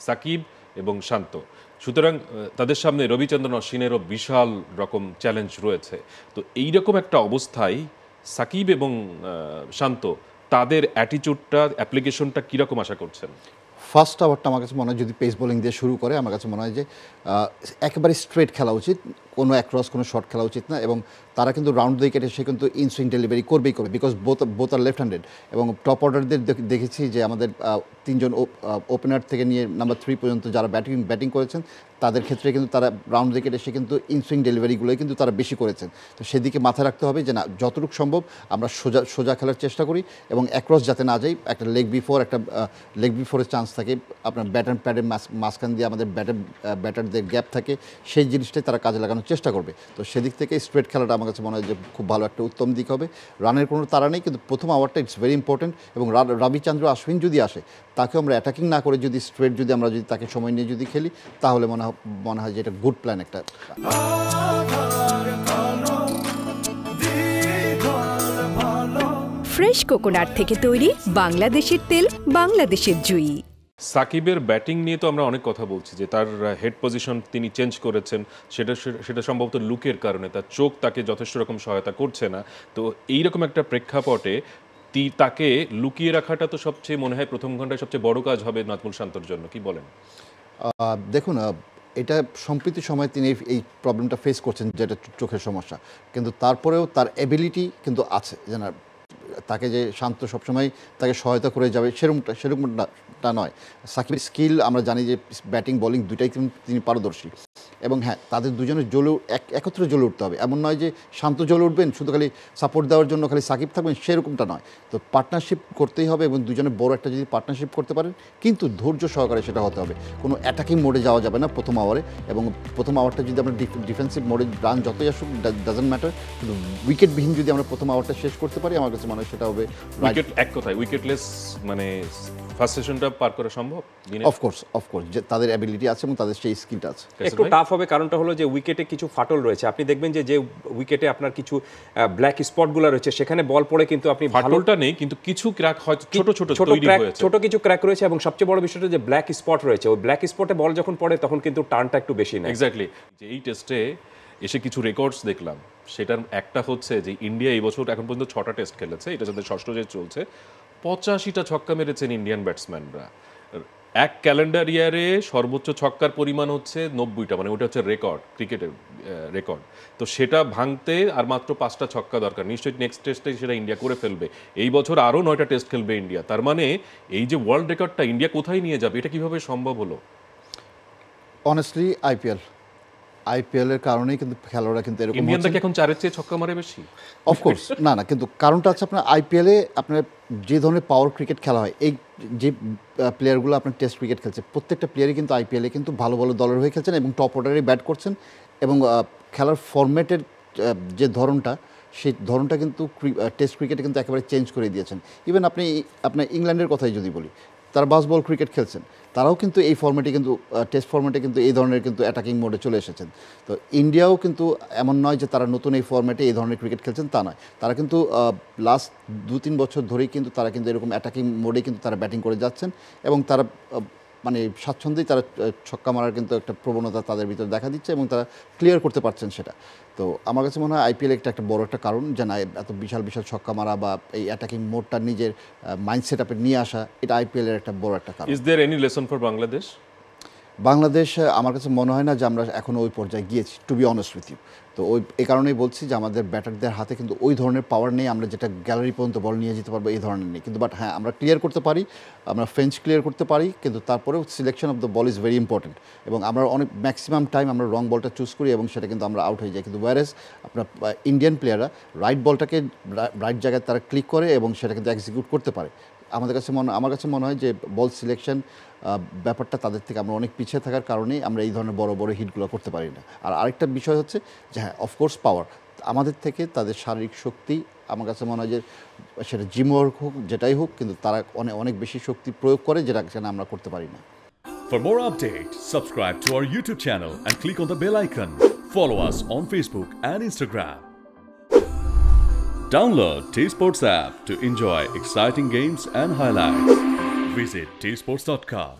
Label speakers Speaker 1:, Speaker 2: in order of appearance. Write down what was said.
Speaker 1: সাকিব এবং শান্ত। সুতরাং তাদের সামনে রবিচন্দ্রন অশ্বিনেরও বিশাল রকম চ্যালেঞ্জ রয়েছে। তো এইরকম একটা অবস্থায় সাকিব এবং শান্ত তাদের অ্যাটিটিউডটা, অ্যাপ্লিকেশনটা কীরকম আশা করছেন?
Speaker 2: ফার্স্ট ওভারটা আমার কাছে মনে হয় যদি পেস বোলিং দিয়ে শুরু করে, আমার কাছে মনে হয় যে একেবারে স্ট্রেট খেলা উচিত, কোনো অ্যাক্রস কোনো শর্ট খেলা উচিত না। এবং তারা কিন্তু রাউন্ড উইকেটে সে কিন্তু ইনসুইং ডেলিভারি করবেই করবে, because both are left handed. এবং টপ অর্ডারদের দেখেছি যে আমাদের তিনজন ওপেনার থেকে নিয়ে নাম্বার 3 পর্যন্ত যারা ব্যাটিং করেছেন তাদের ক্ষেত্রে কিন্তু তারা রাউন্ড উইকেটে এসে কিন্তু ইনসুইং ডেলিভারিগুলোই কিন্তু তারা বেশি করেছেন। তো সেদিকে মাথায় রাখতে হবে যে না, যতটুকু সম্ভব আমরা সোজা খেলার চেষ্টা করি এবং অ্যাক্রস যাতে না যাই। একটা লেগ বিফোরের চান্স থাকে, আপনার ব্যাটার প্যাডের মাঝখান দিয়ে আমাদের ব্যাটারদের গ্যাপ থাকে, সেই জিনিসটাই তারা কাজে লাগানোর চেষ্টা করবে। তো সেদিক থেকে স্ট্রেট খেলাটা আমার কাছে মনে হয় যে খুব ভালো একটা উত্তম দিক হবে। রানের কোনো তাড়া নেই, কিন্তু প্রথম ওভারটা ইটস ভেরি ইম্পর্টেন্ট। এবং রবিচন্দ্র অশ্বিন যদি আসে, তাকে আমরা অ্যাটাকিং না করে যদি স্ট্রেট যদি আমরা যদি তাকে সময় নিয়ে যদি খেলি, তাহলে মনে হয় যে এটা গুড প্ল্যান একটা।
Speaker 3: ফ্রেশ কোকোনাট থেকে তৈরি বাংলাদেশের তেল, বাংলাদেশের জুই।
Speaker 1: সাকিবের ব্যাটিং নিয়ে তো আমরা অনেক কথা বলছি যে তার হেড পজিশন তিনি চেঞ্জ করেছেন, সেটা সম্ভবত লুকের কারণে, তার চোখ তাকে যথেষ্ট রকম সহায়তা করছে না। তো এইরকম একটা প্রেক্ষাপটে তাকে লুকিয়ে রাখাটা তো সবচেয়ে মনে হয় প্রথম ঘন্টায় সবচেয়ে বড় কাজ হবে নাজমুল শান্তর জন্য, কি বলেন?
Speaker 2: দেখুন, এটা সম্প্রতি সময় তিনি এই প্রবলেমটা ফেস করছেন, যেটা চোখের সমস্যা, কিন্তু তারপরেও তার এবিলিটি কিন্তু আছে। যেন তাকে যে শান্ত সবসময় তাকে সহায়তা করে যাবে সেরকমটা নয়। সাকিবের স্কিল আমরা জানি যে ব্যাটিং বোলিং দুইটাই তিনি পারদর্শী। এবং হ্যাঁ, তাদের দুজনের একত্রে জ্বলে উঠতে হবে। এমন নয় যে শান্ত জ্বলে উঠবেন শুধু খালি সাপোর্ট দেওয়ার জন্য খালি সাকিব থাকবেন, সেরকমটা নয়। তো পার্টনারশিপ করতেই হবে এবং দুজনে বড় একটা যদি পার্টনারশিপ করতে পারেন, কিন্তু ধৈর্য সহকারে সেটা হতে হবে। কোনো অ্যাটাকিং মোডে যাওয়া যাবে না প্রথম ওভারে। এবং প্রথম ওভারটা যদি আমরা ডিফেন্সিভ মোডে রান যতই আসুক ডাজন্ট ম্যাটার, কিন্তু উইকেটবিহীন যদি আমরা প্রথম ওভারটা শেষ করতে পারি, আমার কাছে মনে হয় সেটা হবে
Speaker 1: উইকেট। এক কথায় উইকেটলেস মানে ফার্স্ট সেশনটা পার করা সম্ভব।
Speaker 2: অফকোর্স যে তাদের অ্যাবিলিটি আছে এবং তাদের সেই স্কিলটা আছে।
Speaker 4: একটু টাফ হবে, কারণটা হলো যে উইকেটে কিছু ফাটল রয়েছে। আপনি দেখবেন যে উইকেটে আপনার কিছু ব্ল্যাক স্পটগুলো রয়েছে, সেখানে বল পড়ে কিন্তু আপনি
Speaker 1: ফাটলটা নেই, কিন্তু কিছু ক্র্যাক হয়তো ছোট কিছু ক্র্যাক রয়েছে। এবং সবচেয়ে বড় বিষয়টা যে ব্ল্যাক স্পট রয়েছে, ওই ব্ল্যাক স্পটে বল যখন পড়ে তখন কিন্তু টার্নটা একটু বেশি নেয়। এক্স্যাক্টলি। যে এই টেস্টে এসে কিছু রেকর্ডস দেখলাম, সেটার একটা হচ্ছে যে ইন্ডিয়া এই বছর এখন পর্যন্ত 6টা টেস্ট খেলেছে, এটা যাদের ষষ্ঠ যে চলছে, 85টা ছক্কা মেরেছেন ইন্ডিয়ান ব্যাটসম্যানরা। এক ক্যালেন্ডার ইয়ারে সর্বোচ্চ ছক্কার পরিমাণ হচ্ছে 90টা, মানে ওটা হচ্ছে রেকর্ড, ক্রিকেটের রেকর্ড। তো সেটা ভাঙতে আর মাত্র 5টা ছক্কা দরকার। নিশ্চয়ই নেক্সট টেস্টে সেটা ইন্ডিয়া করে ফেলবে। এই বছর আরও 9টা টেস্ট খেলবে ইন্ডিয়া। তার মানে এই যে ওয়ার্ল্ড রেকর্ডটা ইন্ডিয়া কোথায় নিয়ে যাবে, এটা কিভাবে সম্ভব হলো?
Speaker 2: অনেস্টলি আইপিএল এর কারণেই কিন্তু খেলোয়াড়রা কিন্তু এরকম
Speaker 1: ইন্ডিয়ানরা কি এখন 4-এর চেয়ে ছক্কা মারে বেশি?
Speaker 2: অফকোর্স না, কিন্তু কারণটা আছে আপনার আইপিএলে আপনার যে ধরনের পাওয়ার ক্রিকেট খেলা হয়, এই যে প্লেয়ারগুলো আপনার টেস্ট ক্রিকেট খেলছে, প্রত্যেকটা প্লেয়ারই কিন্তু আইপিএলে কিন্তু ভালো ভালো দলের হয়ে খেলছেন এবং টপ অর্ডারে ব্যাট করছেন। এবং খেলার ফরম্যাটের যে ধরনটা, সেই ধরনটা কিন্তু টেস্ট ক্রিকেটে কিন্তু একেবারে চেঞ্জ করে দিয়েছেন। ইভেন আপনার ইংল্যান্ডের কথাই যদি বলি, তারা বাস বল ক্রিকেট খেলছেন, তারাও কিন্তু এই ফর্মেটে কিন্তু টেস্ট ফর্মেটে কিন্তু এই ধরনের কিন্তু অ্যাটাকিং মোডে চলে এসেছেন। তো ইন্ডিয়াও কিন্তু এমন নয় যে তারা নতুন এই ফর্মেটে এই ধরনের ক্রিকেট খেলছেন, তা নয়। তারা কিন্তু লাস্ট 2-3 বছর ধরেই কিন্তু তারা কিন্তু এরকম অ্যাটাকিং মোডে কিন্তু তারা ব্যাটিং করে যাচ্ছেন এবং তারা মানে স্বাচ্ছন্দ্যেই তারা ছক্কা মারার কিন্তু একটা প্রবণতা তাদের ভিতরে দেখা দিচ্ছে এবং তারা ক্লিয়ার করতে পারছেন সেটা। তো আমার কাছে মনে হয় আইপিএল একটা বড় একটা কারণ যে না, এত বিশাল ছক্কা মারা বা এই অ্যাটাকিং মোডটা নিজের মাইন্ড সেট আপে নিয়ে আসা, এটা আইপিএল এর একটা বড় একটা কারণ।
Speaker 1: Is there any lesson for
Speaker 2: Bangladesh? আমার কাছে মনে হয় না যে আমরা এখনও ওই পর্যায়ে গিয়েছি, to be honest with you. তো এই কারণেই বলছি যে আমাদের ব্যাটারদের হাতে কিন্তু ওই ধরনের পাওয়ার নেই, আমরা যেটা গ্যালারি পর্যন্ত বল নিয়ে যেতে পারবো এই ধরনের নেই। কিন্তু বাট হ্যাঁ, আমরা ক্লিয়ার করতে পারি, আমরা ফেঞ্চ ক্লিয়ার করতে পারি, কিন্তু তারপরেও selection of the ball is very important. এবং আমরা অনেক ম্যাক্সিমাম টাইম আমরা রং বলটা চুজ করি এবং সেটা কিন্তু আমরা আউট হয়ে যাই। কিন্তু ওয়ারেস আপনার ইন্ডিয়ান প্লেয়াররা রাইট বলটাকে রাইট জায়গায় তারা ক্লিক করে এবং সেটা কিন্তু এক্সিকিউট করতে পারে। আমার কাছে মনে হয় যে বল সিলেকশন ব্যাপারটা তাদের থেকে আমরা অনেক পিছিয়ে থাকার কারণেই আমরা এই ধরনের বড় বড় হিটগুলো করতে পারি না। আর আরেকটা বিষয় হচ্ছে যে হ্যাঁ, অফকোর্স পাওয়ার আমাদের থেকে তাদের শারীরিক শক্তি, আমার কাছে মনে হয় যে সেটা জিম ওয়ার্ক হোক যেটাই হোক, কিন্তু তারা অনেক বেশি শক্তি প্রয়োগ করে, যেটা আমরা করতে পারি না।
Speaker 5: For more updates, subscribe to our YouTube channel and click on the bell icon. Follow us on Facebook and Instagram. Download T-Sports app to enjoy exciting games and highlights. Visit tsports.com.